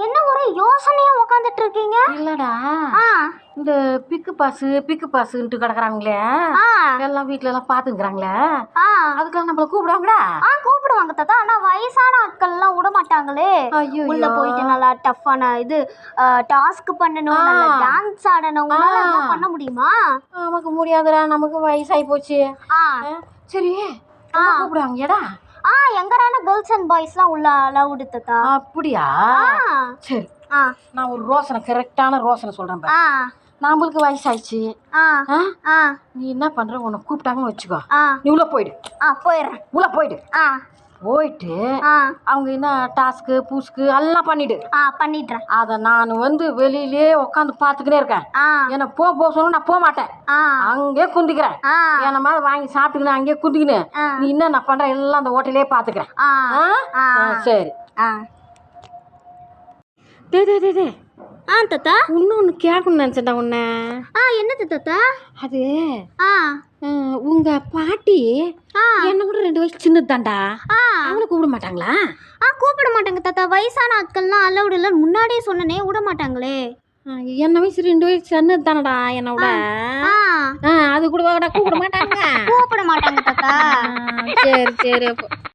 என்ன ஒரு யோசனையா உட்காந்துட்டு இருக்கீங்க? இல்லடா, இந்த பிக்கு பாசுன்ட்டு கிடக்குறாங்களே, எல்லாம் வீட்டுல எல்லாம் பாத்துக்கிறாங்களே, அதுக்கெல்லாம் நம்மள கூப்பிடுவாங்கடா. கூப்பிடுவாங்க தாத்தா. ஆனா வயசான ஆட்கள் எல்லாம் விட மாட்டாங்களே. உள்ள போயிட்டு நல்லா டஃப்பான இது டாஸ்க் பண்ணணும், நல்லா டான்ஸ் ஆடணும். உங்களால பண்ண முடியுமா? நமக்கு முடியாதுடா, நமக்கு வயசாகி போச்சு. சரி, கூப்பிடுவாங்கடா. எங்கரான கேர்ள்ஸ் அண்ட் பாய்ஸ்லாம் உள்ள அலவுடு தாத்தா. அப்படியா? சரி, நான் ஒரு ரோசனை, கரெக்டான ரோசனை சொல்றேன். நம்மளுக்கு வயசாயிடுச்சு. நீ என்ன பண்ற, உன்னை கூப்பிட்டாங்கன்னு வச்சுக்கோ, நீ உள்ள போயிடு. போயிடுறேன். உள்ள போயிடு. போயிட்டு அவங்க என்ன டாஸ்க்கு பூஸ்க்கு எல்லாம் பண்ணிடுறேன். அதை நான் வெளியிலே உட்காந்து பார்த்துக்கினே இருக்கேன். என்ன போ சொன்னா நான் போக மாட்டேன். அங்கே குந்திக்கிறேன். என்ன மாதிரி வாங்கி சாப்பிட்டுக்கினேன், அங்கேயே குந்திக்கினேன். நீ என்ன நான் பண்ற எல்லாம் அந்த ஹோட்டலே பார்த்துக்கிறேன். சரி. டே தாத்தா, இன்னொன்னு கேட்கணும்னு நினைச்சேன்டா உன்ன. என்னது தாத்தா? அது உங்க பாட்டி என்ன கூட 2 வயசு சின்னதாண்டா. அவங்கள கூப்பிட மாட்டாங்களா? கூப்பிட மாட்டாங்க தாத்தா. வயசான ஆட்கள்லாம் அலவுடு இல்லை. முன்னாடியே சொன்னனே, விட மாட்டாங்களே. என்ன வயசு 2 வயசு சின்னது தானடா என்ன விட. அது கூட கூப்பிட மாட்டாங்க. கூப்பிட மாட்டாங்க தாத்தா. சரி அப்போ